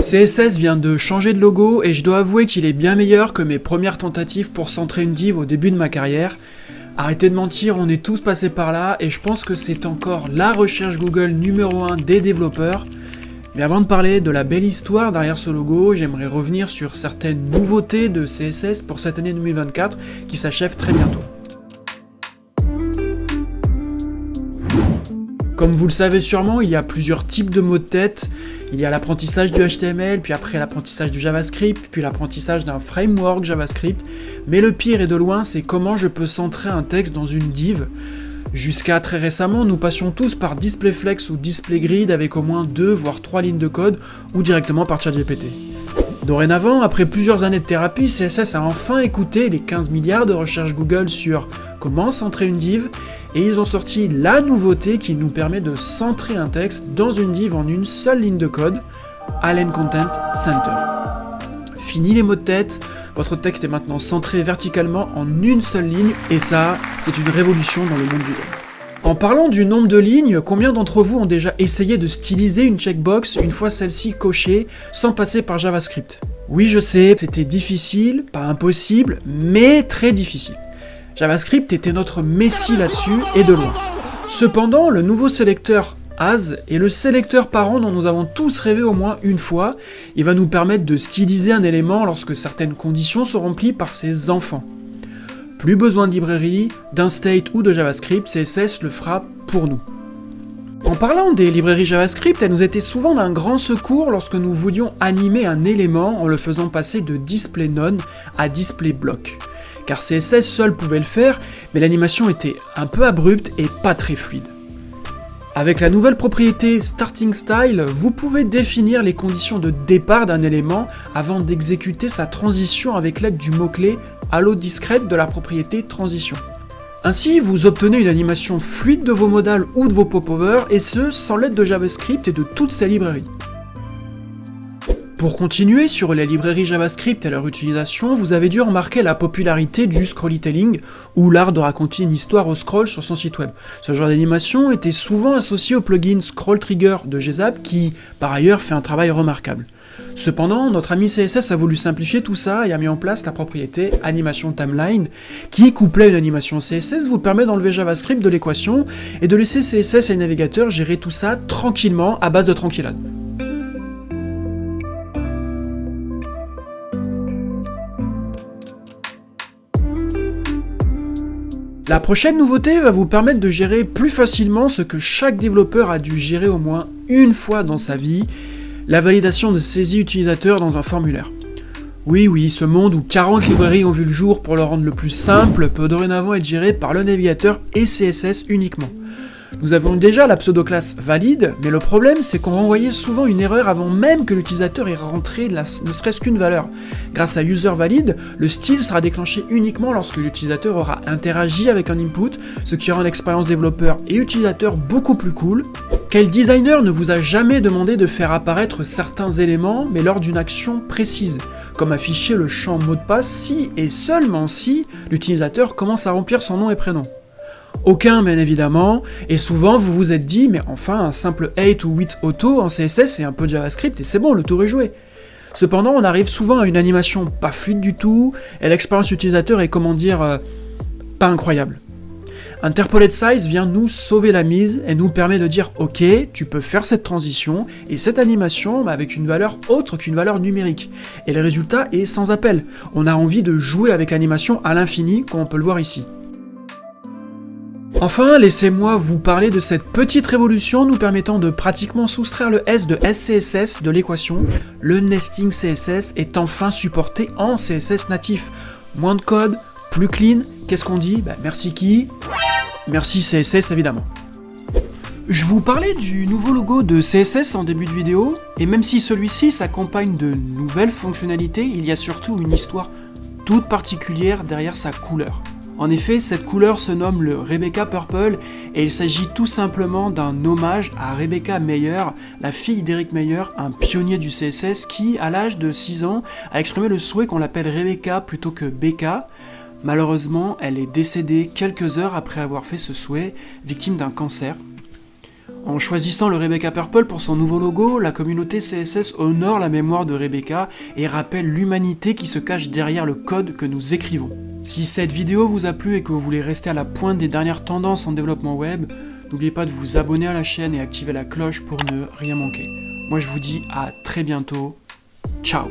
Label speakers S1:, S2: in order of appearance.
S1: CSS vient de changer de logo et je dois avouer qu'il est bien meilleur que mes premières tentatives pour centrer une div au début de ma carrière. Arrêtez de mentir, on est tous passés par là et je pense que c'est encore la recherche Google numéro 1 des développeurs. Mais avant de parler de la belle histoire derrière ce logo, j'aimerais revenir sur certaines nouveautés de CSS pour cette année 2024 qui s'achève très bientôt. Comme vous le savez sûrement, il y a plusieurs types de mots de tête. Il y a l'apprentissage du HTML, puis après l'apprentissage du JavaScript, puis l'apprentissage d'un framework JavaScript. Mais le pire et de loin, c'est comment je peux centrer un texte dans une div. Jusqu'à très récemment, nous passions tous par DisplayFlex ou DisplayGrid avec au moins 2 voire 3 lignes de code ou directement par ChatGPT. Dorénavant, après plusieurs années de thérapie, CSS a enfin écouté les 15 milliards de recherches Google sur comment centrer une div et ils ont sorti la nouveauté qui nous permet de centrer un texte dans une div en une seule ligne de code, Align Content Center. Fini les mots de tête, votre texte est maintenant centré verticalement en une seule ligne et ça, c'est une révolution dans le monde du web. En parlant du nombre de lignes, combien d'entre vous ont déjà essayé de styliser une checkbox une fois celle-ci cochée sans passer par JavaScript? Oui, je sais, c'était difficile, pas impossible, mais très difficile. JavaScript était notre messie là-dessus, et de loin. Cependant, le nouveau sélecteur As est le sélecteur parent dont nous avons tous rêvé au moins une fois. Il va nous permettre de styliser un élément lorsque certaines conditions sont remplies par ses enfants. Plus besoin de librairie, d'un state ou de JavaScript, CSS le fera pour nous. En parlant des librairies JavaScript, elles nous étaient souvent d'un grand secours lorsque nous voulions animer un élément en le faisant passer de displayNone à displayBlock. Car CSS seul pouvait le faire, mais l'animation était un peu abrupte et pas très fluide. Avec la nouvelle propriété Starting Style, vous pouvez définir les conditions de départ d'un élément avant d'exécuter sa transition avec l'aide du mot-clé Halo discrète de la propriété Transition. Ainsi, vous obtenez une animation fluide de vos modals ou de vos popovers, et ce, sans l'aide de JavaScript et de toutes ses librairies. Pour continuer sur les librairies JavaScript et leur utilisation, vous avez dû remarquer la popularité du scrollytelling, ou l'art de raconter une histoire au scroll sur son site web. Ce genre d'animation était souvent associé au plugin Scroll Trigger de GZAP qui, par ailleurs, fait un travail remarquable. Cependant, notre ami CSS a voulu simplifier tout ça et a mis en place la propriété Animation Timeline, qui, couplée à une animation CSS, vous permet d'enlever JavaScript de l'équation et de laisser CSS et le navigateur gérer tout ça tranquillement à base de tranquillade. La prochaine nouveauté va vous permettre de gérer plus facilement ce que chaque développeur a dû gérer au moins une fois dans sa vie, la validation de saisie utilisateur dans un formulaire. Oui, ce monde où 40 librairies ont vu le jour pour le rendre le plus simple peut dorénavant être géré par le navigateur et CSS uniquement. Nous avons déjà la pseudo-classe valide, mais le problème c'est qu'on renvoyait souvent une erreur avant même que l'utilisateur ait rentré ne serait-ce qu'une valeur. Grâce à userValid, le style sera déclenché uniquement lorsque l'utilisateur aura interagi avec un input, ce qui rend l'expérience développeur et utilisateur beaucoup plus cool. Quel designer ne vous a jamais demandé de faire apparaître certains éléments, mais lors d'une action précise, comme afficher le champ mot de passe si et seulement si l'utilisateur commence à remplir son nom et prénom? Aucun, bien évidemment, et souvent vous vous êtes dit, mais enfin, un simple 8 ou 8 auto en CSS et un peu de JavaScript, et c'est bon, le tour est joué. Cependant, on arrive souvent à une animation pas fluide du tout, et l'expérience utilisateur est, pas incroyable. Interpolate Size vient nous sauver la mise, et nous permet de dire, ok, tu peux faire cette transition, et cette animation avec une valeur autre qu'une valeur numérique. Et le résultat est sans appel. On a envie de jouer avec l'animation à l'infini, comme on peut le voir ici. Enfin, laissez-moi vous parler de cette petite révolution nous permettant de pratiquement soustraire le S de SCSS de l'équation. Le nesting CSS est enfin supporté en CSS natif. Moins de code, plus clean, qu'est-ce qu'on dit? Merci qui? Merci CSS évidemment. Je vous parlais du nouveau logo de CSS en début de vidéo, et même si celui-ci s'accompagne de nouvelles fonctionnalités, il y a surtout une histoire toute particulière derrière sa couleur. En effet, cette couleur se nomme le Rebecca Purple et il s'agit tout simplement d'un hommage à Rebecca Meyer, la fille d'Eric Meyer, un pionnier du CSS qui, à l'âge de 6 ans, a exprimé le souhait qu'on l'appelle Rebecca plutôt que Becca. Malheureusement, elle est décédée quelques heures après avoir fait ce souhait, victime d'un cancer. En choisissant le Rebecca Purple pour son nouveau logo, la communauté CSS honore la mémoire de Rebecca et rappelle l'humanité qui se cache derrière le code que nous écrivons. Si cette vidéo vous a plu et que vous voulez rester à la pointe des dernières tendances en développement web, n'oubliez pas de vous abonner à la chaîne et activer la cloche pour ne rien manquer. Moi je vous dis à très bientôt, ciao.